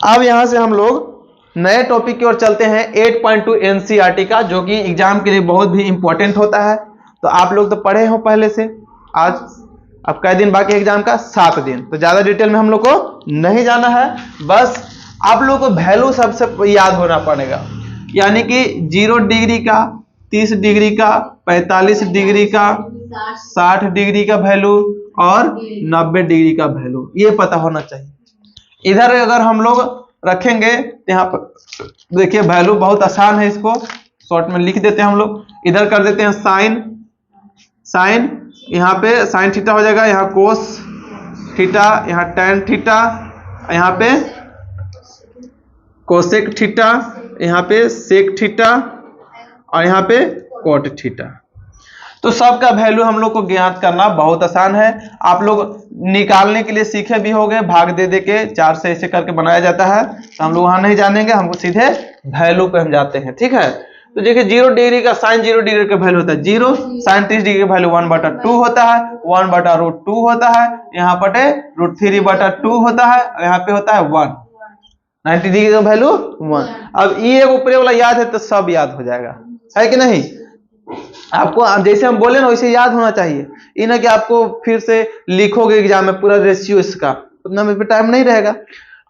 अब यहां से हम लोग नए टॉपिक की ओर चलते हैं 8.2 एनसीईआरटी का, जो कि एग्जाम के लिए बहुत भी इंपॉर्टेंट होता है। तो आप लोग तो पढ़े हो पहले से। आज अब कई दिन बाकी एग्जाम का? 7 दिन। तो ज्यादा डिटेल में हम लोग को नहीं जाना है, बस आप लोग को वैल्यू सबसे याद होना पड़ेगा। यानी कि 0 डिग्री का, 30 डिग्री का, 45 डिग्री का, 60 डिग्री का वैल्यू और 90 डिग्री का वैल्यू, ये पता होना चाहिए। इधर अगर हम लोग रखेंगे तो यहाँ पर देखिए वैल्यू बहुत आसान है, इसको शॉर्ट में लिख देते हैं हम लोग। इधर कर देते हैं साइन, यहाँ पे साइन थीटा हो जाएगा, यहाँ कोस थीटा, यहाँ टैन थीटा, यहाँ पे कोसेक थीटा, यहाँ पे सेक थीटा और यहाँ पे कोट थीटा। तो सबका वैल्यू हम लोग को ज्ञात करना बहुत आसान है। आप लोग निकालने के लिए सीखे भी होंगे, भाग दे दे के 4 से ऐसे करके बनाया जाता है। तो हम लोग वहां नहीं जानेंगे, हमको सीधे वैल्यू पे हम जाते हैं, ठीक है। तो देखिए 0 डिग्री का साइन 0 डिग्री का वैल्यू होता है 0, साइन 30 डिग्री का वैल्यू 1/2 होता है, 1/√2 होता है, यहाँ पर √3/2 होता है, यहाँ पे होता है 1, 90 डिग्री का वैल्यू 1। अब ये ऊपर वाला याद है तो सब याद हो जाएगा, है कि नहीं। आपको जैसे हम बोले ना वैसे याद होना चाहिए, ये ना कि आपको फिर से लिखोगे एग्जाम में पूरा रेशियो इसका, उतना में भी टाइम नहीं रहेगा।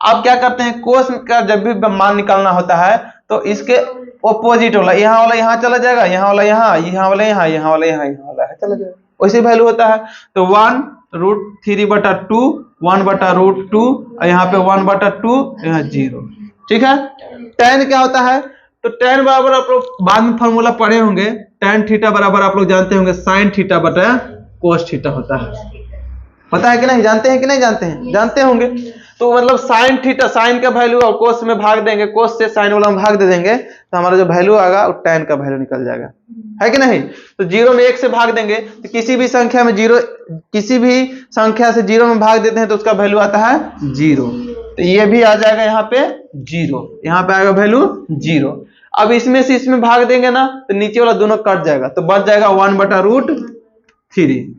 आप क्या करते हैं, कोस का जब भी मान निकालना होता है तो इसके ऑपोजिट वाला, यहाँ वाला यहाँ चला जाएगा, यहाँ वाला यहाँ, यहाँ वाला यहाँ, यहाँ वाला यहाँ, यहाँ वाला है चला जाएगा, वैसे वैल्यू होता है। तो 1√3/2, 1/√2 और यहाँ पे 1/2, यहाँ 0, ठीक है। tan क्या होता है, तो tan बराबर आप लोग बाद में फॉर्मूला पढ़े होंगे, tan थीटा बराबर आप लोग जानते होंगे sin थीटा बटा cos थीटा होता है। पता है कि नहीं, जानते हैं कि नहीं जानते हैं? जानते होंगे। तो मतलब sin थीटा, sin का वैल्यू और cos में भाग देंगे, cos से sin वाला में भाग दे देंगे, तो हमारा जो वैल्यू आएगा वो tan का वैल्यू निकल जाएगा, है कि नहीं। तो 0 में 1 से भाग देंगे, तो किसी भी संख्या में 0, किसी भी संख्या से 0 में भाग देते हैं तो उसका वैल्यू आता है 0। तो ये भी आ जाएगा यहाँ पे 0, यहाँ पे आएगा वैल्यू 0। अब इसमें से इसमें भाग देंगे ना तो नीचे वाला दोनों कट जाएगा, तो बच जाएगा 1/√3।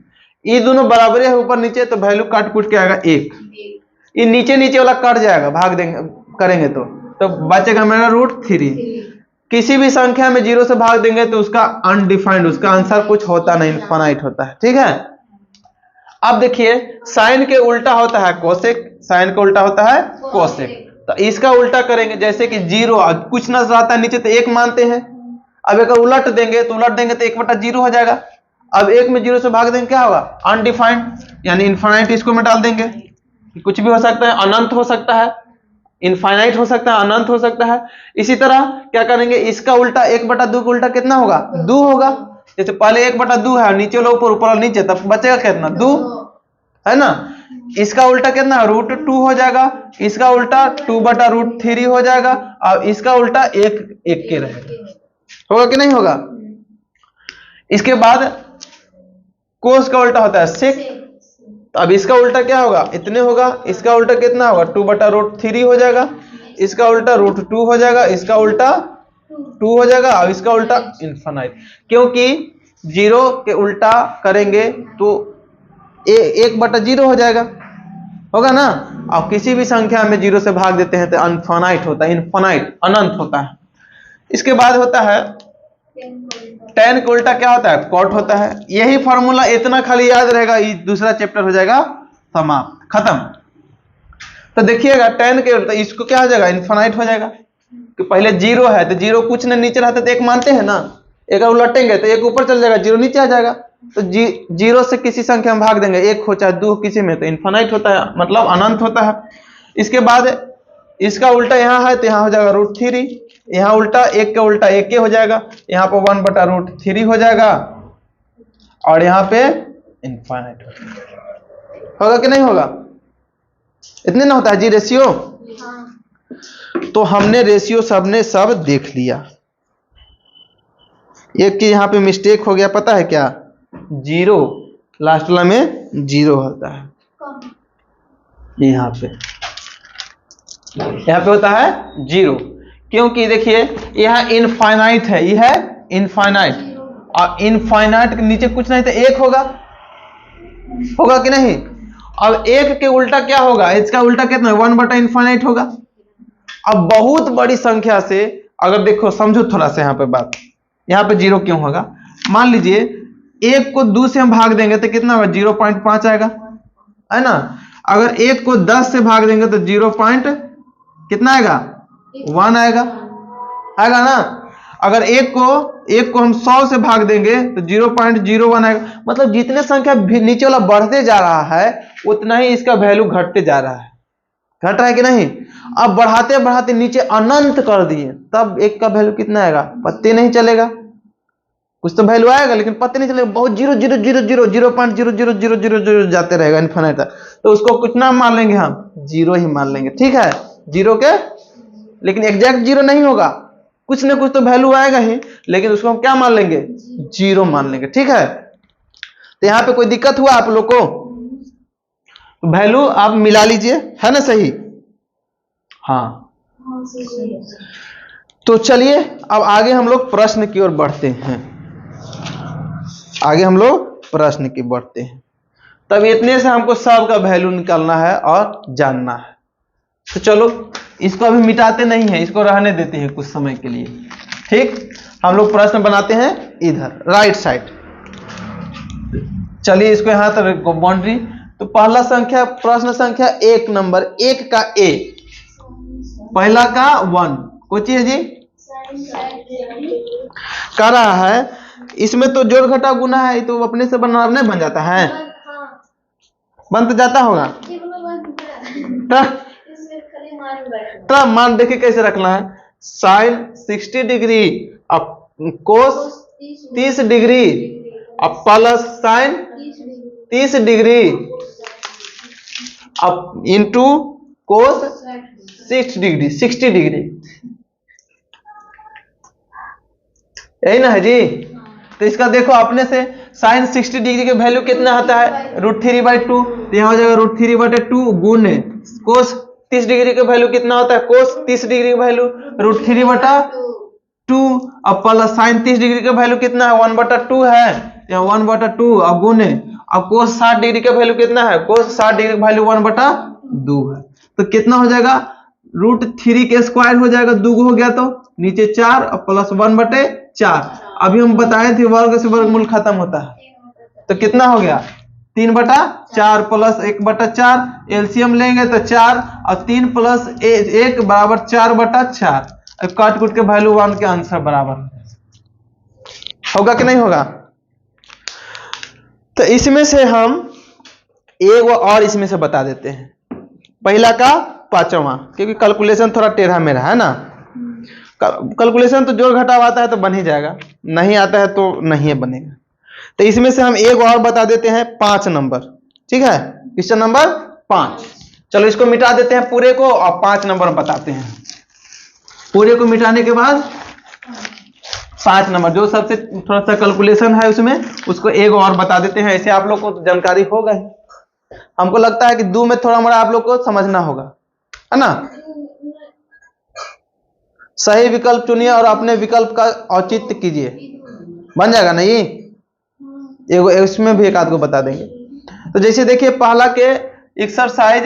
ये दोनों बराबर है ऊपर नीचे, तो वैल्यू काट कुट के आएगा 1। ये नीचे नीचे वाला कट जाएगा, भाग देंगे करेंगे तो बचेगा मेरा √3। किसी भी संख्या में 0 से भाग देंगे तो उसका अनडिफाइंड, उसका आंसर कुछ होता नहीं, इनफाइनाइट होता है, ठीक है। अब देखिए साइन के उल्टा होता है कोसेक, साइन का उल्टा होता है कोसेक। तो इसका उल्टा करेंगे, जैसे कि 0 कुछ नजर आता है नीचे तो 1 मानते हैं। अब अगर उलट देंगे तो 1/0 हो जाएगा। अब 1 में 0 से भाग देंगे क्या होगा, अनडिफाइंड, यानी इनफाइनाइट इसको में डाल देंगे। कुछ भी हो सकता है, अनंत हो सकता है, इनफाइनाइट हो सकता है, अनंत हो सकता है। इसी तरह क्या करेंगे, इसका उल्टा 1/2 का उल्टा कितना होगा, 2 होगा। जैसे पहले 1/2 है, नीचे वाला ऊपर, ऊपर वाला नीचे, तब बचेगा कितना, 2, है ना। इसका उल्टा कितना, √2 हो जाएगा। इसका उल्टा 2/√3 हो जाएगा, और इसका उल्टा 1 के रहेगा, होगा कि नहीं होगा। इसके बाद कोस का उल्टा होता है सेक, तो अब इसका उल्टा क्या होगा, इतने होगा। इसका उल्टा कितना होगा, 2/√3 हो जाएगा। इसका उल्टा √2 हो जाएगा, इसका उल्टा 2 हो जाएगा, और इसका उल्टा इनफाइनाइट, क्योंकि 0 के उल्टा करेंगे तो 1/0 हो जाएगा, होगा ना। और किसी भी संख्या में 0 से भाग देते हैं तो अनफाइनाइट होता है, इनफाइनाइट, अनंत होता है। इसके बाद होता है tan का उल्टा क्या होता है, कॉट होता है। यही फॉर्मूला इतना खाली याद रहेगा, ये दूसरा चैप्टर हो जाएगा समाप्त, खत्म। तो देखिएगा tan के उल्टा इसको क्या हो जाएगा, इनफाइनाइट हो जाएगा। कि पहले 0 है तो 0 कुछ न नीचे रहता तो 1 मानते हैं ना, 1 उलटेंगे तो 1 ऊपर चल जाएगा, 0 नीचे आ जाएगा। तो 0 से किसी संख्या में भाग देंगे, 1 हो चाहे 2 किसी में, तो इनफाइनाइट होता है, मतलब अनंत होता है। इसके बाद इसका उल्टा यहाँ है तो यहाँ हो जाएगा √3, यहाँ उल्टा 1 का उल्टा 1 हो जाएगा, यहाँ पे 1/√3 हो जाएगा, और यहाँ पे इनफाइनाइट होगा कि नहीं होगा। इतने ना होता है जी रेशियो। तो हमने रेशियो सबने सब देख लिया। एक की यहाँ पे मिस्टेक हो गया, पता है क्या, 0 लास्ट वाला में 0 होता है, यहाँ पे होता है 0, क्योंकि देखिए यह इनफाइनाइट है, यह है इनफाइनाइट, और इनफाइनाइट के नीचे कुछ नहीं तो 1 होगा, कि नहीं। अब 1 के उल्टा क्या होगा, इसका उल्टा कितना, 1/∞ होगा। अब बहुत बड़ी संख्या से अगर देखो, समझो थोड़ा सा यहाँ पे बात, यहाँ पे 0 क्यों होगा? मान लीजिए 1 को 2 से हम भाग देंगे तो कितना होगा? 0.5 आएगा, है ना। अगर 1 को 10 से भाग देंगे तो 0. कितना आएगा? 1 आएगा, आएगा ना। अगर 1 को हम 100 से भाग देंगे तो 0.01 आएगा। मतलब जितने संख्या नीचे वाला बढ़ते जा रहा है उतना ही इसका वैल्यू घटते जा रहा है। घट रहा है कि नहीं? अब बढ़ाते बढ़ाते नीचे अनंत कर दिए, तब 1 का वैल्यू कितना आएगा? पत्ते नहीं चलेगा। कुछ तो वैल्यू आएगा लेकिन पत्ते नहीं चलेगा। बहुत 0.000000 जाते रहेगा इन्फिनिट तक। तो उसको कितना मान लेंगे हम? 0 ही मान लेंगे, ठीक है। 0 के, लेकिन एग्जैक्ट 0 नहीं होगा, कुछ ना कुछ तो वैल्यू आएगा ही, लेकिन उसको हम क्या मान लेंगे? 0 मान लेंगे, ठीक है। तो यहाँ पे कोई दिक्कत हुआ आप लोग को? वैल्यू आप मिला लीजिए, है ना, सही? हाँ। तो चलिए अब आगे हम लोग प्रश्न की ओर बढ़ते हैं। आगे हम लोग प्रश्न की बढ़ते हैं। तब इतने से हमको सब का वैल्यू निकालना है और जानना है। तो चलो इसको अभी मिटाते नहीं है, इसको रहने देते हैं कुछ समय के लिए, ठीक। हम लोग प्रश्न बनाते हैं इधर राइट साइड। चलिए इसको यहां तक बाउंड्री। तो पहला संख्या, प्रश्न संख्या 1 नंबर 1 का ए, पहला का 1, कोई चीज जी कर रहा है। इसमें तो जोड़ घटा गुना है, तो अपने से बना नहीं बन जाता है? बन तो जाता होगा। तो मान देखिए कैसे रखना है। साइन 60 डिग्री अब कोस 30 डिग्री अब प्लस साइन 30 डिग्री अब इंटू कोस 60 डिग्री। यही ना है जी? तो इसका देखो अपने से साइन 60 डिग्री के वैल्यू कितना आता है? √3/2। तो यहाँ हो जाएगा √3/2 गुने कोस 30 डिग्री का वैल्यू कितना होता है? कोस 30 डिग्री का वैल्यू √3/2 अब प्लस साइन 30 डिग्री का वैल्यू कितना है? 1/2 है, यहाँ 1/2 अब गुने अब कोस 60 डिग्री का वैल्यू कितना है? कोस 60 डिग्री का वैल्यू 1/2 है। तो कितना हो जाएगा? √3 के स्क्वायर हो जाएगा, 2 हो गया तो नीचे 4 और प्लस 1/4। अभी हम बताए थे वर्ग से वर्गमूल खत्म होता है, तो कितना हो गया? 3/4 प्लस 1/4। एलसीएम लेंगे तो 4 और 3 प्लस 1 बराबर 4/4। काट कूट के वैल्यू 1 के आंसर बराबर होगा कि नहीं होगा? तो इसमें से हम एक और इसमें से बता देते हैं, पहला का 5वां, क्योंकि कैलकुलेशन थोड़ा टेढ़ा मेढ़ा है ना। कैलकुलेशन तो जोड़ घटाव आता है तो बन ही जाएगा, नहीं आता है तो नहीं बनेगा। तो इसमें से हम एक और बता देते हैं 5 नंबर, ठीक है। Question number 5। चलो इसको मिटा देते हैं पूरे को और 5 नंबर बताते हैं। पूरे को मिटाने के बाद 5 नंबर जो सबसे थोड़ा सा कैलकुलेशन है उसमें, उसको एक और बता देते हैं। ऐसे आप लोग को जानकारी होगा ही। हमको लगता है कि 2 में थोड़ा मोड़ा आप लोग को समझना होगा, है ना। सही विकल्प चुनिए और अपने विकल्प का औचित्य कीजिए, बन जाएगा ना ये। इसमें भी एक आध को बता देंगे। तो जैसे देखिए पहला के एक्सरसाइज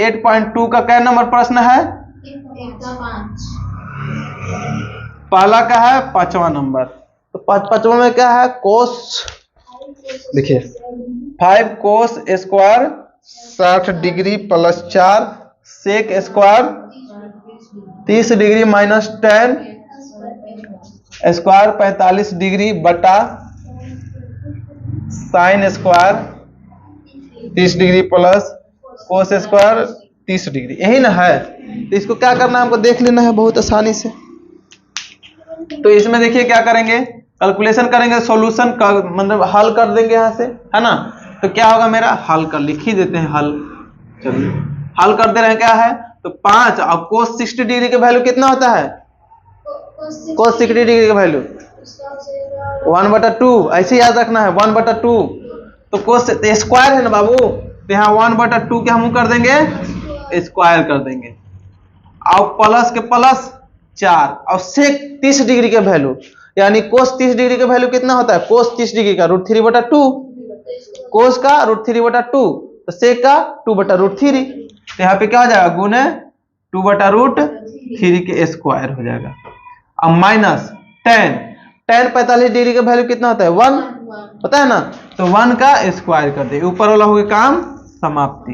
8.2 का क्या नंबर प्रश्न है? पहला का है 5वां नंबर। तो 5वां में क्या है? कोस, देखिए 5 cos square 60 degree plus 4 sec square 30 degree minus 10 square 45 degree बटा sine square 30 degree plus cos square 30 degree. यही ना है। तो इसको क्या करना है? हमको देख लेना है बहुत आसानी से। तो इसमें देखिए क्या करेंगे, कैलकुलेशन करेंगे, सॉल्यूशन का मतलब हल कर देंगे यहाँ से, है ना। तो क्या होगा मेरा? हल कर लिख ही देते हैं हल। चलिए हल कर दे रहे हैं। क्या है? तो 5 और कोस 60 डिग्री का वैल्यू कितना होता है? कोस 60 डिग्री का वैल्यू 1/2, ऐसे याद रखना है 1/2। तो कोस स्क्वायर है ना बाबू, तो यहाँ 1/2 के हम कर देंगे स्क्वायर कर देंगे और प्लस के प्लस 4 और सेक 30 डिग्री के वैल्यू, यानी कोस 30 डिग्री का वैल्यू कितना होता है? कोस 30 डिग्री का √3/2, कोस का √3/2, तो सेक का 2/√3। तो यहाँ पे क्या हो जाएगा? गुने 2/√3 के स्क्वायर हो जाएगा। अब माइनस tan 45 डिग्री का वैल्यू कितना होता है 1 होता है ना, तो 1 का स्क्वायर कर दे, ऊपर वाला हो गया काम समाप्ति।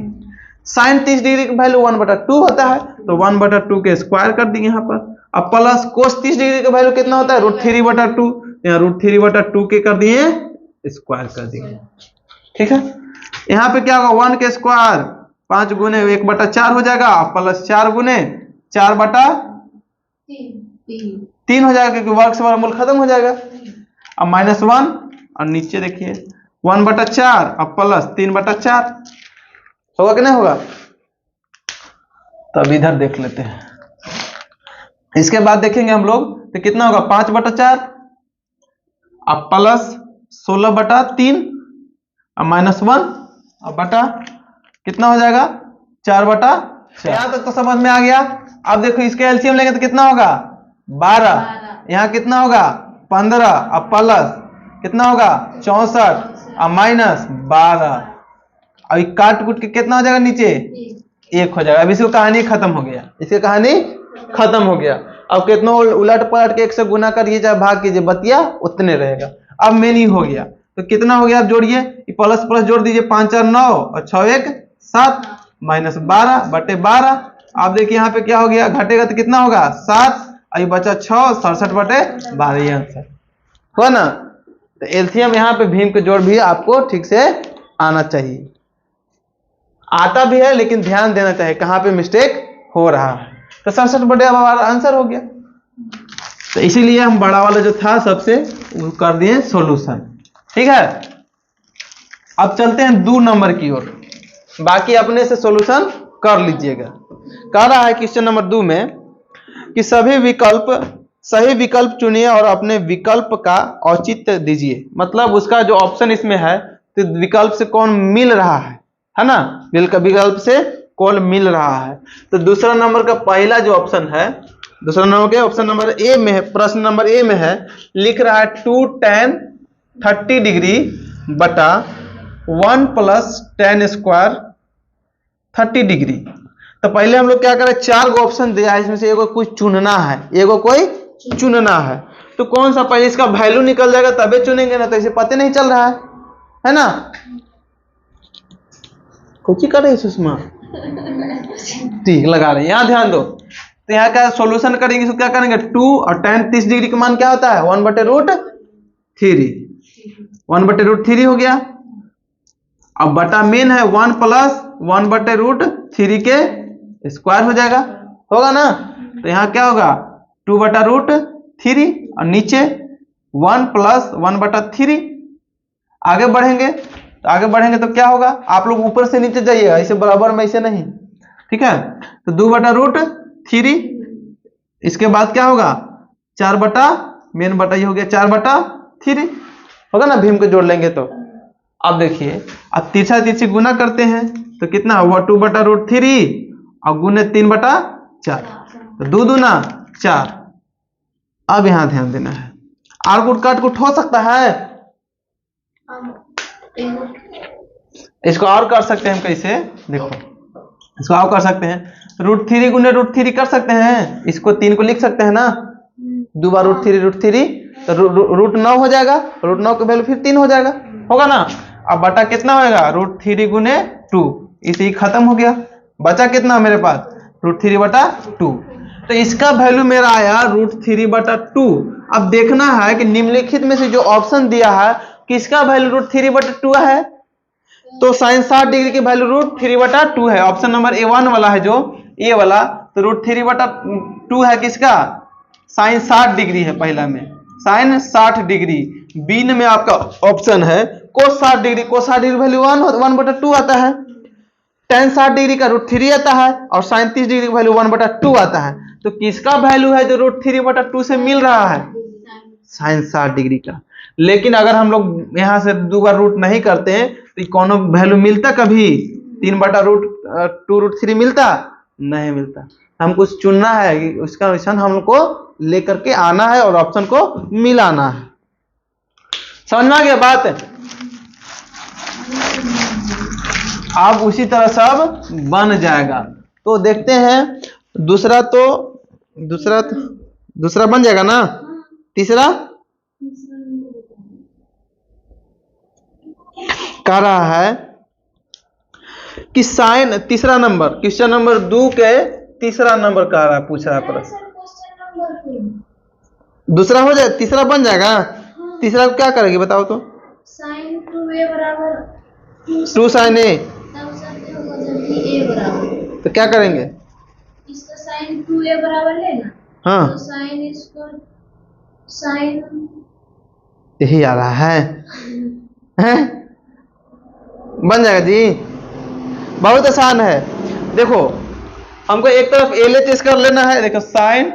sin 30 डिग्री का वैल्यू 1/2 होता है, तो 1/2 के स्क्वायर कर दिए यहाँ पर। अब प्लस cos 30 डिग्री का वैल्यू कितना होता है √3/2, यहाँ √3/2 के कर दिए स्क्वायर कर दिए। ठीक है, यहाँ पे क्या होगा 1 के स्क्वायर 5 गुने 1/4 हो जाएगा, प्लस 4 गुने 4/3 हो जाएगा, क्योंकि वर्ग से वर्गमूल खत्म हो जाएगा। अब -1 और नीचे देखिए 1/4 अब प्लस 3/4 होगा कि नहीं होगा। तब इधर देख लेते हैं, इसके बाद देखेंगे हम लोग तो कितना होगा 5/4 अब प्लस 16/3 अब -1 अब बटा कितना हो जाएगा 4/4। यहां तक तो समझ में आ गया। अब देखो इसके एलसीएम लेंगे तो कितना होगा 12, यहाँ कितना होगा 15 अब प्लस कितना होगा 64 अब -12, अब काट कूट के कितना हो जाएगा नीचे 1 हो जाएगा। अब इसकी कहानी खत्म हो गया, इसकी कहानी खत्म हो गया। अब कितना उलट पलट के 1 से गुना करिए चाहे भाग कीजिए, बतिया उतने रहेगा। अब मेनी हो गया तो कितना हो गया, आप जोड़िए प्लस प्लस जोड़ दीजिए 5 4 9 और 6 1 7 -12/12। आप देखिए यहाँ पे क्या हो गया, घटेगा तो कितना होगा 7, अभी बचा 6 67/12, ये आंसर हुआ ना। तो एलसीएम यहाँ पे भीम के जोड़ भी आपको ठीक से आना चाहिए, आता भी है लेकिन ध्यान देना चाहिए कहाँ पे मिस्टेक हो रहा है। तो 67/12 आंसर हो गया। तो इसीलिए हम बड़ा वाला जो था सबसे कर दिए सॉल्यूशन। ठीक है, अब चलते हैं 2 नंबर की ओर, बाकी अपने से सॉल्यूशन कर लीजिएगा। कह रहा है क्वेश्चन नंबर 2 में कि सही विकल्प चुनिए और अपने विकल्प का औचित्य दीजिए। मतलब उसका जो ऑप्शन इसमें है तो विकल्प से कौन मिल रहा है ना, विकल्प से कौन मिल रहा है। तो दूसरा नंबर का पहला जो ऑप्शन है, दूसरा नंबर के ऑप्शन नंबर ए में है, प्रश्न नंबर ए में है, लिख रहा है 2 tan 30 डिग्री बटा 1 + tan स्क्वायर 30 डिग्री। तो पहले हम लोग क्या करें, 4 गो ऑप्शन दिया है, इसमें से एगो कुछ चुनना है, एगो कोई चुनना है। तो कौन सा पहले इसका वैल्यू निकल जाएगा तबे चुनेंगे ना, तो इसे पता नहीं चल रहा है ना। कुछ ही कर रहे सुषमा, ठीक लगा रहे हैं, यहाँ ध्यान दो। तो यहाँ का सॉल्यूशन करेंगे, इसको क्या करेंगे 2 और tan 30 डिग्री का मान क्या होता है 1/√3, 1/√3 हो गया। अब बटा मेन है 1 + 1/√3 के स्क्वायर हो जाएगा, होगा ना। तो यहाँ क्या होगा 2/√3 और नीचे 1 + 1/3। आगे बढ़ेंगे तो क्या होगा, आप लोग ऊपर से नीचे जाइएगा, इसे बराबर में ऐसे नहीं, ठीक है। तो 2/√3, इसके बाद क्या होगा 4 मेन बटा ये हो गया 4/3 होगा ना, भीम को जोड़ लेंगे तो। अब देखिए अब तिरछा गुना करते हैं तो कितना हुआ 2/√3 और गुने 3/4, तो 2 दूना 4। अब यहां ध्यान देना है, आर कुट काट कुट हो सकता है, इसको और कर सकते हैं हम कैसे, देखो इसको और कर सकते हैं, √3 गुने √3 कर सकते हैं, इसको 3 को लिख सकते हैं ना, 2 बार √3 तो √9 हो जाएगा, √9 का वैल्यू फिर 3 हो जाएगा, होगा ना। अब बटा कितना होगा √3 गुने 2, इसे खत्म हो गया, बचा कितना मेरे पास √3/2। तो इसका वैल्यू मेरा आया √3/2। अब देखना है कि निम्नलिखित में से जो ऑप्शन दिया है किसका वैल्यू √3/2 है, तो sin 60 डिग्री की वैल्यू √3/2 है। ऑप्शन नंबर A1 वाला है जो ए वाला, तो √3/2 है किसका, sin 60 डिग्री है पहला में, sin 60 डिग्री। बी में आपका ऑप्शन है cos 60 degree, cos 60 degree value 1/2 आता है, tan 60 डिग्री का √3 आता है और sin 30 डिग्री का वैल्यू 1/2 आता है। तो किसका वैल्यू है जो √3/2 से मिल रहा है, sin 60 डिग्री का। लेकिन अगर हम लोग यहाँ से 2 बार रूट नहीं करते हैं तो कौन वैल्यू मिलता, कभी 3/√2√3 मिलता नहीं मिलता। हमको चुनना है कि उसका ऑप्शन हमको लेकर के आना है और ऑप्शन को मिलाना है। समझ में आ गया बात। अब उसी तरह सब बन जाएगा। तो देखते हैं दूसरा बन जाएगा ना। तीसरा कह रहा है कि साइन, तीसरा नंबर क्वेश्चन नंबर 2 के तीसरा नंबर कह रहा है, पूछ रहा है प्रश्न। दूसरा हो जाए, तीसरा बन जाएगा। तीसरा क्या करेगी बताओ तो। साइन 2a बराबर 2 साइन ए, तब सत्य होगा जब a बराबर। तो क्या करेंगे, इसका साइन 2a बराबर लेना। हाँ तो साइन इसको साइन यही आ रहा है, हैं? बन जाएगा जी, बहुत आसान है। देखो हमको एक तरफ LHS कर लेना है। देखो साइन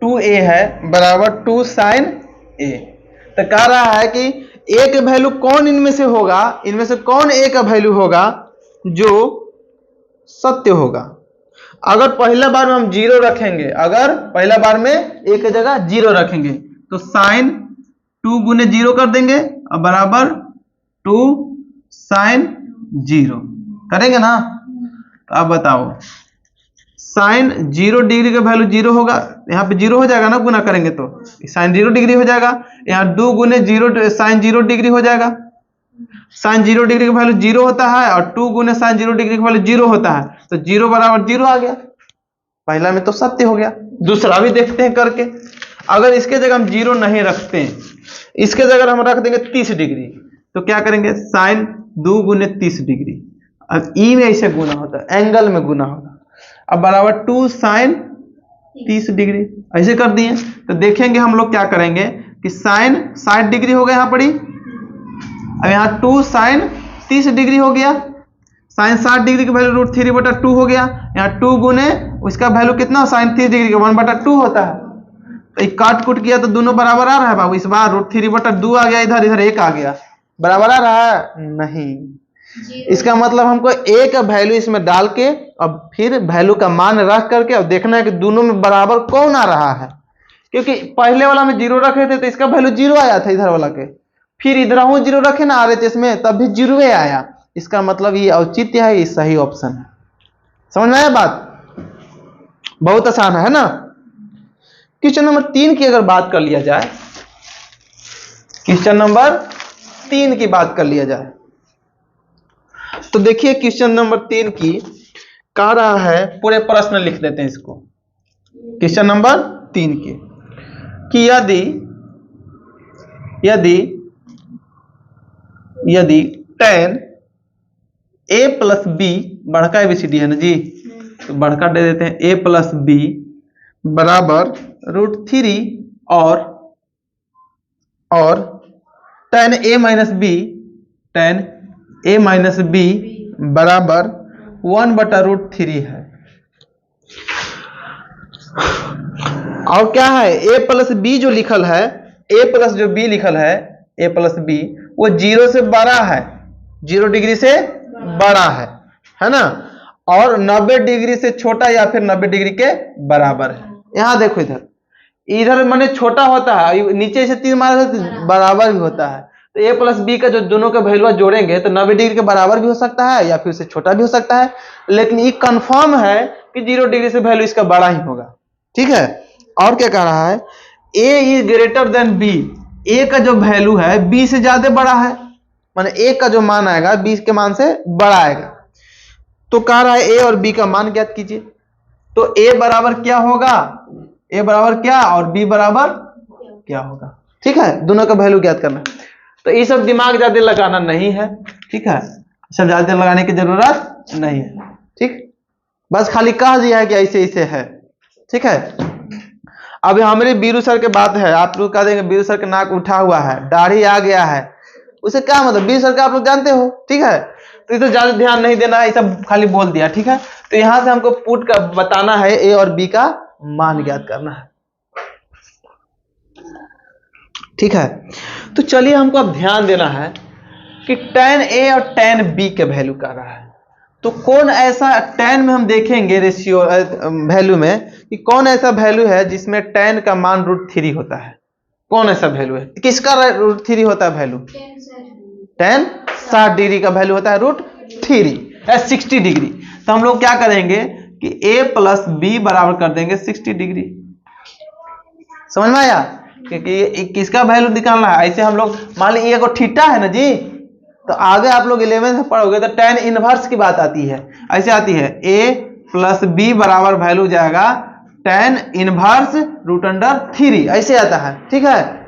2a है बराबर 2 साइन a। तो कह रहा है कि a का वैल्यू कौन इनमें से होगा, इनमें से कौन a का वैल्यू होगा जो सत्य होगा। अगर पहला बार में हम 0 रखेंगे, अगर पहला बार में a की जगह 0 रखेंगे तो साइन 2 गुने 0 कर देंगे और बराबर 2 साइन 0 करेंगे ना। तो अब बताओ साइन 0 डिग्री का वैल्यू 0 होगा, यहाँ पे 0 हो जाएगा ना, गुना करेंगे तो साइन 0 डिग्री हो जाएगा। यहाँ 2 गुने 0 साइन 0 डिग्री हो जाएगा। साइन 0 डिग्री का वैल्यू 0 होता है और 2 गुने साइन 0 डिग्री का वैल्यू 0 होता है, तो 0 बराबर 0 आ गया। पहला में तो सत्य हो गया। दूसरा भी देखते हैं करके। अगर इसके जगह हम 0 नहीं रखते हैं, इसके जगह हम रख देंगे 30 डिग्री, तो क्या करेंगे साइन 2 गुने 30 डिग्री। अब ई में ऐसे गुना होता है, एंगल में गुना होगा। अब बराबर 2 साइन 30 डिग्री ऐसे कर दिए। तो देखेंगे हम लोग क्या करेंगे कि साइन 60 डिग्री हो गया यहाँ पर ही। अब यहाँ 2 साइन 30 डिग्री हो गया। साइन 60 डिग्री का वैल्यू √3/2 हो गया। यहाँ 2 गुने उसका वैल्यू कितना साइन 30 डिग्री का 1/2 होता है। तो एक काट कुट किया तो दोनों बराबर आ रहा है बाबू। इस बार √3/2 आ गया, इधर इधर 1 आ गया, बराबर आ रहा है नहीं। इसका मतलब हमको a का वैल्यू इसमें डाल के अब फिर वैल्यू का मान रख करके अब देखना है कि दोनों में बराबर कौन आ रहा है। क्योंकि पहले वाला में 0 रखे थे तो इसका वैल्यू 0 आया था इधर वाला के, फिर इधर 0 रखे ना RHS में तब भी 0 आया। इसका मतलब ये औचित्य है, ये सही ऑप्शन है। समझ में आया बात, बहुत आसान है ना। क्वेश्चन नंबर 3 की अगर बात कर लिया जाए, क्वेश्चन नंबर 3 की बात कर लिया जाए तो देखिए क्वेश्चन नंबर 3 की कह रहा है, पूरे प्रश्न लिख देते हैं इसको। क्वेश्चन नंबर 3 की कि यदि tan a + b, बढ़का ABCD है ना जी, तो बढ़का दे देते हैं a + b बराबर √3 और tan a - b बराबर 1/√3 है। और क्या है a + b जो लिखल है, a प्लस जो b लिखल है, a + b वो 0 से बड़ा है, 0 डिग्री से बड़ा है ना, और 90 डिग्री से छोटा या फिर 90 डिग्री के बराबर है। यहां देखो इधर माने छोटा होता है, नीचे से 3 मारा तो बराबर भी होता है। तो a + b का जो दोनों का वैल्यू जोड़ेंगे तो 90 डिग्री के बराबर भी हो सकता है या फिर उससे छोटा भी हो सकता है, लेकिन ये कंफर्म है कि 0 डिग्री से वैल्यू इसका बड़ा ही होगा। ठीक है। और क्या कह रहा है, a is greater than b, a का जो वैल्यू है b से ज्यादा बड़ा है, माने a का जो मान आएगा b के मान से बड़ा आएगा। तो कह रहा है a और b का मान ज्ञात कीजिए। तो a बराबर क्या होगा, a बराबर क्या और b बराबर क्या होगा। ठीक है, दोनों का वैल्यू ज्ञात करना। तो ये सब दिमाग ज्यादा लगाना नहीं है। ठीक है, सब ज्यादा लगाने की जरूरत नहीं है। ठीक, बस खाली कह दिया है कि ऐसे ऐसे है। ठीक है। अभी हमारे बीरू सर के बात है, आप लोग कह देंगे बीरू सर का नाक उठा हुआ है, दाढ़ी आ गया है, उसे क्या मतलब, बीरू सर का आप लोग जानते हो। ठीक है, तो ये तो ज्यादा ध्यान नहीं देना है, ये सब खाली बोल दिया। ठीक है, तो यहां से हमको पुट का बताना है, ए और बी का मान ज्ञात करना है। ठीक है, तो चलिए हमको अब ध्यान देना है कि tan a और tan b के वैल्यू का रहा है। तो कौन ऐसा tan में हम देखेंगे रेशियो वैल्यू में कि कौन ऐसा वैल्यू है जिसमें tan का मान √3 होता है। कौन ऐसा वैल्यू है, किसका √3 होता है वैल्यू, tan 60 डिग्री का वैल्यू होता है √3 60 डिग्री। तो हम लोग क्या करेंगे कि a प्लस बी बराबर कर देंगे 60 डिग्री। समझ में आया? क्योंकि किसका वैल्यू निकालना है। ऐसे हम लोग मान लीजिए एगो थीटा है ना जी, तो आगे आप लोग 11th में पढ़ोगे तो tan इनवर्स की बात आती है। ऐसे आती है a प्लस बी बराबर वैल्यू जाएगा tan इनवर्स रूट अंडर 3, ऐसे आता है। ठीक है,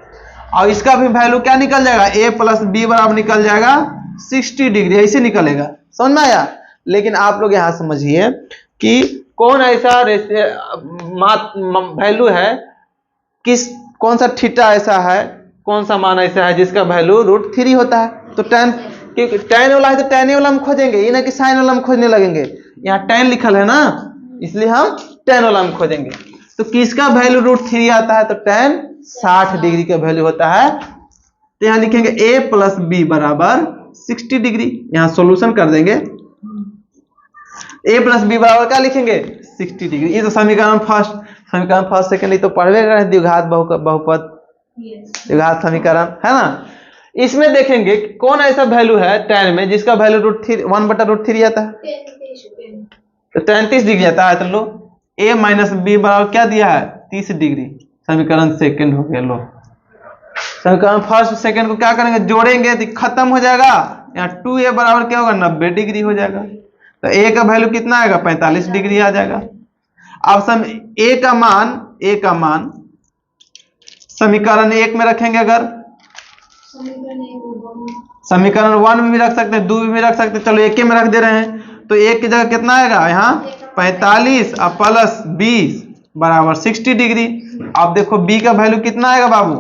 और इसका भी वैल्यू क्या निकल जाएगा, a प्लस बी बराबर निकल जाएगा 60 डिग्री, ऐसे निकलेगा। समझ में आया? लेकिन आप लोग यहाँ समझिए कि कौन ऐसा वैल्यू है, कौन सा थीटा ऐसा है, कौन सा मान ऐसा है जिसका वैल्यू √3 होता है। तो tan, क्योंकि tan वाला है तो tan वाला हम खोजेंगे, ये ना कि sin वाला हम खोजने लगेंगे। यहाँ tan लिखल है ना, इसलिए हम tan वाला हम खोजेंगे। तो किसका वैल्यू √3 आता है, तो tan 60 डिग्री का वैल्यू होता है। तो यहाँ लिखेंगे a प्लस बी बराबर 60 डिग्री। यहाँ सोल्यूशन कर देंगे, a प्लस बी बराबर क्या लिखेंगे 60 डिग्री। ये तो समीकरण फर्स्ट सेकंड, ये तो पढ़वे रहे द्विघात बहुपद, द्विघात समीकरण है ना। इसमें देखेंगे कौन ऐसा वैल्यू है tan में जिसका वैल्यू √1/√3 आता है, तो 33 डिग्री आता है। तो लो a माइनस बी बराबर क्या दिया है 30 डिग्री। समीकरण सेकंड हो गया। लो समीकरण फर्स्ट सेकंड को क्या करेंगे, जोड़ेंगे तो खत्म हो जाएगा। यहाँ 2a बराबर क्या होगा 90 डिग्री हो जाएगा। तो a का वैल्यू कितना आएगा 45 डिग्री आ जाएगा। अब a का मान समीकरण 1 में रखेंगे, अगर समीकरण 1 में भी रख सकते हैं, 2 में भी रख सकते हैं, चलो 1 में रख दे रहे हैं। तो 1 की जगह कितना आएगा यहाँ 45 और प्लस 20 बराबर 60 डिग्री। अब देखो b का वैल्यू कितना आएगा बाबू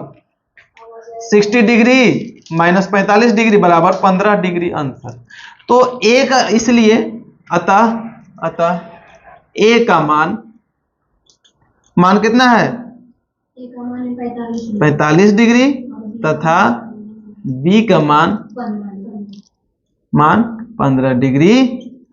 60 डिग्री माइनस 45 डिग्री बराबर 15 डिग्री आंसर। तो a का, इसलिए अतः a का मान कितना है 45 डिग्री तथा b का मान 15 डिग्री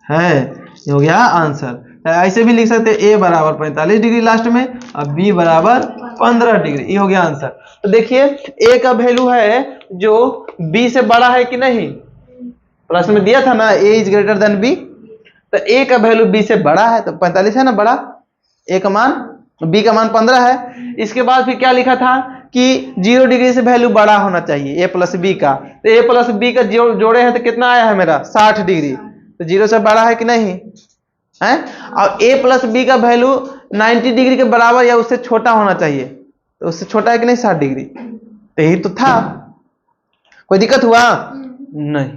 है। ये हो गया आंसर। ऐसे भी लिख सकते हैं a बराबर 45 डिग्री लास्ट में और b बराबर 15 डिग्री, ये हो गया आंसर। तो देखिए a का वैल्यू है जो b से बड़ा है कि नहीं, प्रश्न में दिया था ना a is greater than b, तो a का वैल्यू b से बड़ा है, तो 45 है ना बड़ा, a का मान, b का मान 15 है। इसके बाद फिर क्या लिखा था कि 0 डिग्री से वैल्यू बड़ा होना चाहिए a प्लस बी का, तो a प्लस बी का जोड़े हैं तो कितना आया है मेरा 60 डिग्री, तो 0 से बड़ा है कि नहीं है। और a प्लस बी का वैल्यू 90 डिग्री के बराबर या उससे छोटा होना चाहिए, तो उससे छोटा है कि नहीं 60 डिग्री, तो यही तो था। कोई दिक्कत हुआ नहीं।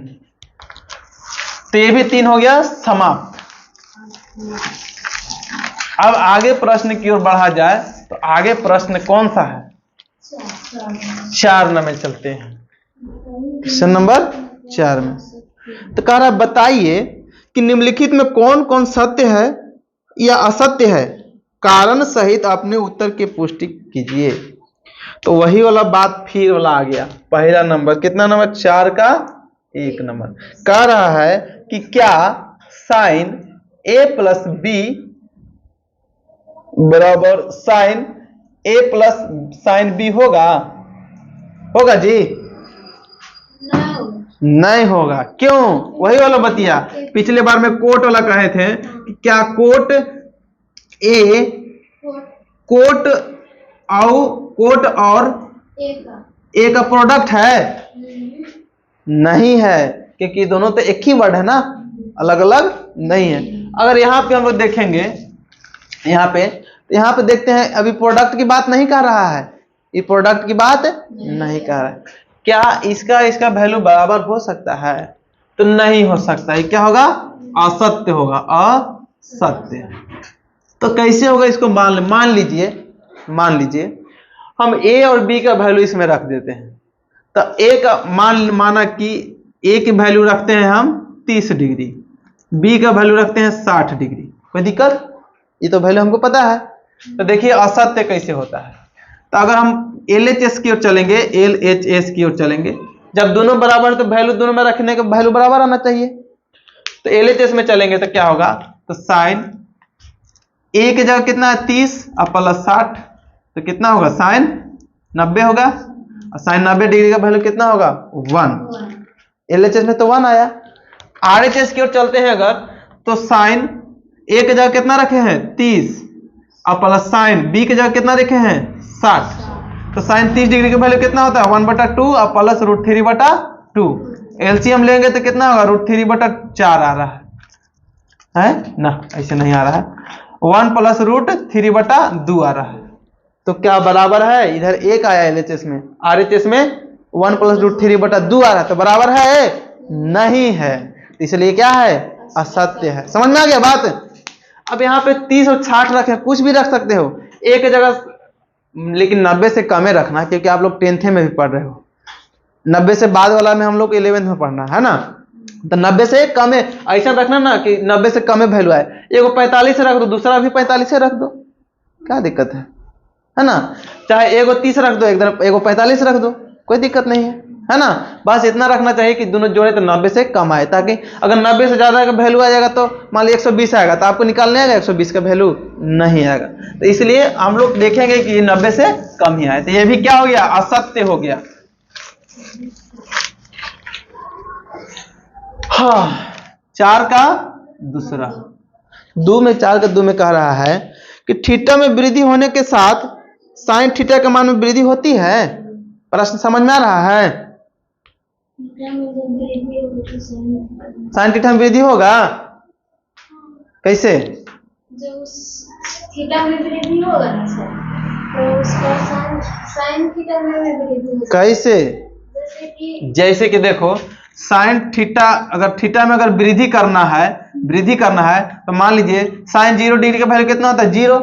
तो ये भी 3 हो गया समाप्त। अब आगे प्रश्न की ओर बढ़ा जाए तो आगे प्रश्न कौन सा है 4 नंबर चलते हैं। क्वेश्चन नंबर 4 में तो कह रहा है बताइए कि निम्नलिखित में कौन कौन सत्य है या असत्य है, कारण सहित अपने उत्तर की पुष्टि कीजिए। तो वही वाला बात फिर वाला आ गया। पहला नंबर कितना नंबर 4 का 1 नंबर कह रहा है कि क्या साइन a प्लस बी बराबर sine a plus sine b होगा जी नहीं होगा। क्यों, वही वाला बतिया पिछले बार में कोट वाला कहे थे कि क्या कोट a कोट और a का प्रोडक्ट है, नहीं है, क्योंकि दोनों तो एक ही वर्ड है ना, अलग अलग नहीं है। अगर यहाँ पे हम लोग देखेंगे, यहाँ पे देखते हैं अभी प्रोडक्ट की बात नहीं कर रहा है, ये प्रोडक्ट की बात नहीं कर रहा है। क्या इसका वैल्यू बराबर हो सकता है, तो नहीं हो सकता है। क्या होगा असत्य होगा, असत्य। तो कैसे होगा इसको मान लीजिए हम a और b का वैल्यू इसमें रख देते हैं। तो a का माना कि a की वैल्यू रखते हैं हम 30 डिग्री, b का वैल्यू रखते हैं 60 डिग्री। कोई दिक्कत, ये तो वैल्यू हमको पता है। तो देखिए असत्य कैसे होता है। तो अगर हम LHS की ओर चलेंगे, LHS की ओर चलेंगे, जब दोनों बराबर है तो वैल्यू दोनों में रखने का वैल्यू बराबर आना चाहिए। तो LHS में चलेंगे तो क्या होगा, तो साइन a की जगह कितना है 30 और प्लस 60, तो कितना होगा साइन 90 होगा, और साइन 90 डिग्री का वैल्यू कितना होगा 1। LHS में तो 1 आया। RHS की ओर चलते हैं अगर, तो साइन ए की जगह कितना रखे हैं 30 और प्लस साइन बी की जगह कितना रखे हैं 60। तो साइन 30 डिग्री का वैल्यू कितना होता है 1/2 और प्लस √3/2। एलसीएम लेंगे तो कितना होगा √3/4 आ रहा है ना, ऐसे नहीं आ रहा है, 1 प्लस √3/2 आ रहा है। तो क्या बराबर है, इधर एक आया एलएचएस में, आरएचएस में 1 प्लस √3/2 आ रहा है, तो बराबर है नहीं है, इसलिए क्या है असत्य है। समझ में आ गया बात। अब यहाँ पे 30 और 60 रखे, कुछ भी रख सकते हो एक जगह, लेकिन 90 से कम रखना, क्योंकि आप लोग 10th में भी पढ़ रहे हो, 90 से बाद वाला में हम लोग 11th में पढ़ना है ना, तो 90 से कम ऐसा रखना ना कि 90 से कम वैल्यू आए, एगो 45 से रख दो, दूसरा भी 45 से रख दो, क्या दिक्कत है ना, चाहे एगो 30 रख दो, एगो 45 रख दो, कोई दिक्कत नहीं है ना। बस इतना रखना चाहिए कि दोनों जोड़े तो 90 से कम आए, ताकि अगर 90 से ज्यादा का वैल्यू आ जाएगा तो मान लीजिए 120 आएगा, तो आपको निकालने आएगा 120 का वैल्यू नहीं आएगा, तो इसलिए हम लोग देखेंगे कि 90 से कम ही आए, तो ये भी क्या हो गया असत्य हो गया। हाँ 4 का दूसरा 2 में 4 का 2 में कह रहा है कि थीटा में वृद्धि होने के साथ साइन थीटा के मान में वृद्धि होती है। प्रश्न समझ में आ रहा है, साइन थीटा में वृद्धि होगा कैसे, जब थीटा में वृद्धि होगा ना सर, तो उसका साइन थीटा में वृद्धि होगा कैसे, जैसे कि देखो साइन थीटा, अगर थीटा में अगर वृद्धि करना है तो मान लीजिए साइन 0 डिग्री का वैल्यू कितना होता है 0,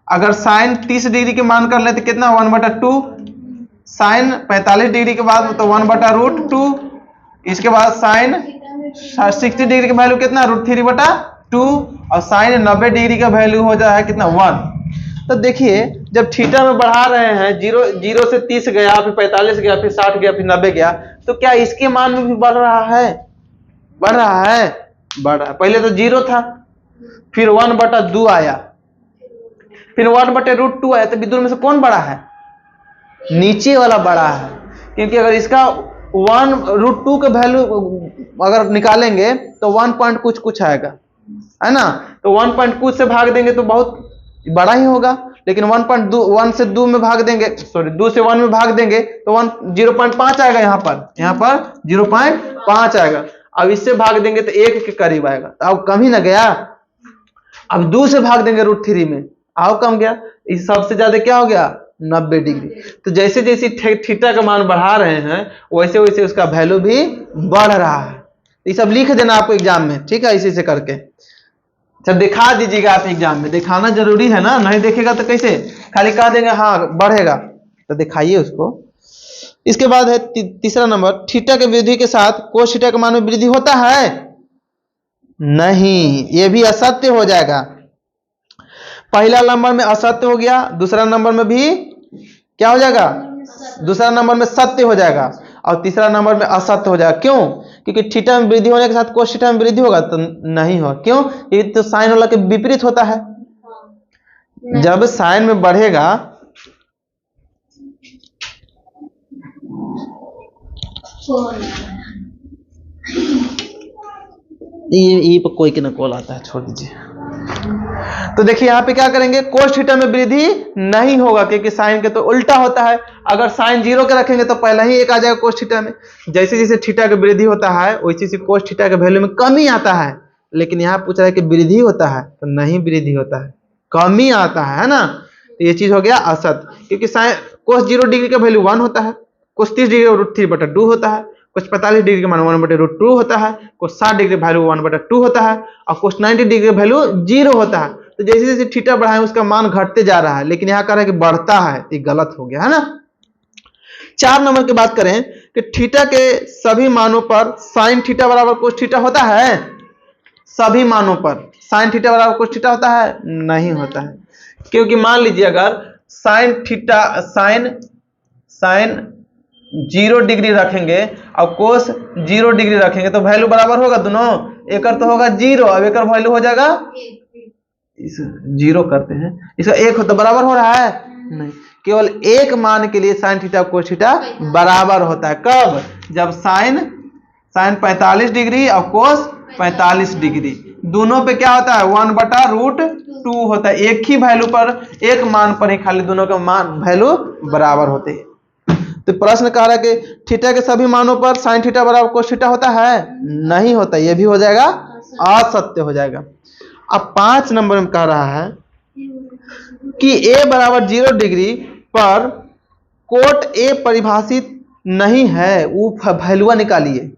अगर साइन 30 डिग्री के मान कर ले तो कितना 1/2, साइन 45 डिग्री के बाद तो 1/√2, इसके बाद साइन 60 डिग्री का वैल्यू कितना √3/2 और साइन 90 डिग्री का वैल्यू हो जाए कितना 1। तो देखिए जब थीटा में बढ़ा रहे हैं 0 से 30 गया, फिर 45 गया, फिर 60 गया, फिर 90 गया, तो क्या इसके मान में भी बढ़ रहा है, बढ़ रहा है। पहले तो 0 था, फिर 1/2 आया, फिर 1/√2 आया, तो विद्युत में से कौन बड़ा है, नीचे वाला बड़ा है, क्योंकि अगर इसका 1√2 का वैल्यू अगर निकालेंगे तो 1 पॉइंट कुछ आएगा, है ना, तो 1 पॉइंट कुछ से भाग देंगे तो बहुत बड़ा ही होगा, लेकिन 1 से 2 में भाग देंगे, सॉरी 2 से 1 में भाग देंगे तो 0.5 आएगा, यहाँ पर 0.5 आएगा। अब इससे भाग देंगे तो 1 के करीब आएगा, तो अब कम ही ना गया। अब 2 से भाग देंगे √3 में, आओ कम गया, इस सबसे ज्यादा क्या हो गया 90 डिग्री। तो जैसे जैसे थीटा का मान बढ़ा रहे हैं वैसे वैसे उसका वैल्यू भी बढ़ रहा है। ये सब लिख देना आपको एग्जाम में, ठीक है, इसी से करके जब दिखा दीजिएगा आप एग्जाम में, दिखाना जरूरी है ना, नहीं देखेगा तो कैसे, खाली कह देंगे हाँ बढ़ेगा, तो दिखाइए उसको। इसके बाद है तीसरा नंबर, थीटा के वृद्धि के साथ कोस थीटा के मान में वृद्धि होता है नहीं, ये भी असत्य हो जाएगा। पहला नंबर में असत्य हो गया, दूसरा नंबर में भी क्या हो जाएगा, दूसरा नंबर में सत्य हो जाएगा, और तीसरा नंबर में असत्य हो जाएगा। क्यों, क्योंकि थीटा में वृद्धि होने के साथ कोस थीटा में वृद्धि होगा तो नहीं होगा। क्यों, ये तो साइन वाला के विपरीत होता है, जब साइन में बढ़ेगा ये पर कोई के ना कॉल आता है, छोड़ दीजिए। तो देखिए यहाँ पे क्या करेंगे, कोस थीटा में वृद्धि नहीं होगा, क्योंकि साइन के तो उल्टा होता है, अगर साइन 0 के रखेंगे तो पहला ही 1 आ जाएगा कोस थीटा में। जैसे जैसे थीटा का वृद्धि होता है वैसे वैसे कोस थीटा के वैल्यू में कमी आता है, लेकिन यहाँ पूछ रहा है कि वृद्धि होता है, तो नहीं वृद्धि होता है, कमी आता है ना। तो ये चीज हो गया असत, क्योंकि साइन कोस 0 डिग्री का वैल्यू 1 होता है, कोस 30 डिग्री √3/2 होता है, कोस 45 डिग्री का मान 1/√2 होता है, कोस 60 डिग्री वैल्यू 1/2 होता है, और कोस 90 डिग्री का वैल्यू 0 होता है। तो जैसे जैसे थीटा बढ़ाए उसका मान घटते जा रहा है, लेकिन यहाँ कह रहा है कि बढ़ता है, तो गलत हो गया, है ना। 4 नंबर की बात करें कि थीटा के सभी मानों पर साइन थीटा बराबर कोस थीटा होता है, सभी मानों पर साइन थीटा बराबर कोस थीटा होता है नहीं होता है, क्योंकि मान लीजिए अगर साइन थीटा साइन 0 डिग्री रखेंगे और कोस 0 डिग्री रखेंगे तो वैल्यू बराबर होगा दोनों, एक तो होगा 0, अब एक वैल्यू हो जाएगा, इस 0 करते हैं, इसका 1 तो बराबर हो रहा है नहीं, केवल एक मान के लिए साइन थीटा कोस थीटा बराबर होता है। कब, जब साइन 45 डिग्री और कोस 45 डिग्री, दोनों पे क्या होता है 1/√2 होता है। एक ही वैल्यू पर, एक मान पर ही खाली दोनों के मान वैल्यू बराबर होते हैं। तो प्रश्न कह रहा है कि थीटा के सभी मानों पर साइन थीटा बराबर कोस थीटा होता है, नहीं होता, ये भी हो जाएगा असत्य हो जाएगा। अब 5 नंबर में कह रहा है कि a बराबर 0 डिग्री पर कोट a परिभाषित नहीं है। वो वैल्यू निकालिए,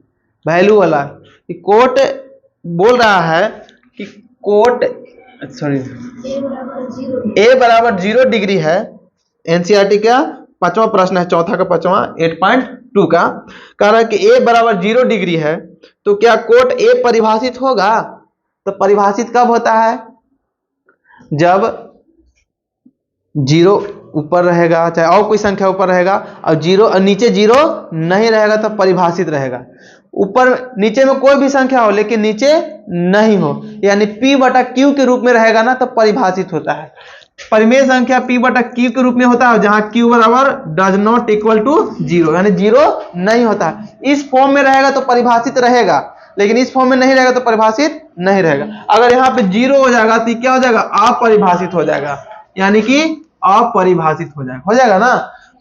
वैल्यू वाला कि कोट बोल रहा है कि कोट सॉरी a बराबर 0 डिग्री है। एनसीईआरटी का 5वां प्रश्न है, चौथा का 5वां 8.2 का, कह रहा है कि a बराबर 0 डिग्री है तो क्या कोट a परिभाषित होगा? तो परिभाषित कब होता है? जब 0 ऊपर रहेगा, चाहे और कोई संख्या ऊपर रहेगा, और 0 और नीचे 0 नहीं रहेगा तो परिभाषित रहेगा। ऊपर नीचे में कोई भी संख्या हो लेकिन नीचे नहीं हो, यानी p/q के रूप में रहेगा ना, तो परिभाषित होता है। परिमेय संख्या p/q के रूप में होता है जहां q बराबर डज नॉट इक्वल टू 0, यानी 0 नहीं होता। इस फॉर्म में रहेगा तो परिभाषित रहेगा, लेकिन इस फॉर्म में नहीं रहेगा तो परिभाषित नहीं रहेगा। अगर यहाँ पे 0 हो जाएगा तो क्या हो जाएगा? अपरिभाषित हो जाएगा, यानी कि अपरिभाषित हो जाएगा ना।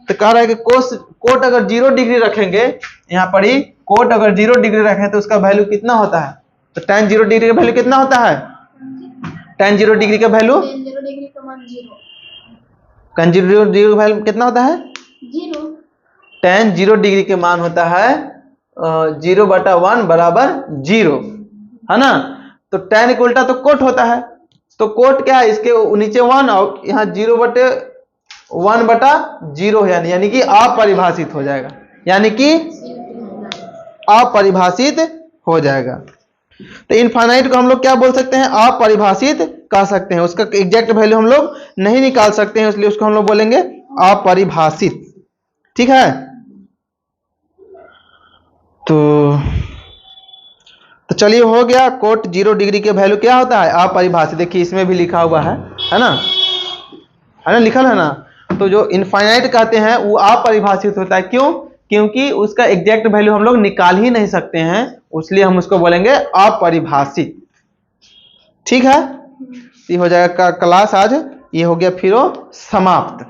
तो कह रहा है कि कोट अगर 0 डिग्री रखेंगे, यहाँ पर ही कोट अगर 0 डिग्री रखें तो उसका वैल्यू कितना होता है? तो tan 0 डिग्री का वैल्यू कितना होता है? tan 0 डिग्री का वैल्यू, tan 0 डिग्री का वैल्यू कितना होता है? 0। tan 0 डिग्री के मान होता है 0/1 बराबर 0, है ना। तो tan के उल्टा तो कोट होता है, तो कोट क्या है? इसके नीचे 1 और यहाँ 0/1/0 यानी कि अपरिभाषित हो जाएगा, यानी कि अपरिभाषित हो जाएगा। तो इनफाइनाइट को हम लोग क्या बोल सकते हैं? अपरिभाषित कह सकते हैं। उसका एग्जैक्ट वैल्यू हम लोग नहीं निकाल सकते हैं, इसलिए उसको हम लोग बोलेंगे अपरिभाषित। ठीक है। तो चलिए हो गया। कोट 0 डिग्री के वैल्यू क्या होता है? अपरिभाषित। देखिए इसमें भी लिखा हुआ है ना, लिखा है ना। तो जो इनफाइनाइट कहते हैं वो अपरिभाषित होता है। क्यों? क्योंकि उसका एग्जैक्ट वैल्यू हम लोग निकाल ही नहीं सकते हैं, इसलिए हम उसको बोलेंगे अपरिभाषित। ठीक है। ये हो जाएगा क्लास आज, ये हो गया फिर समाप्त।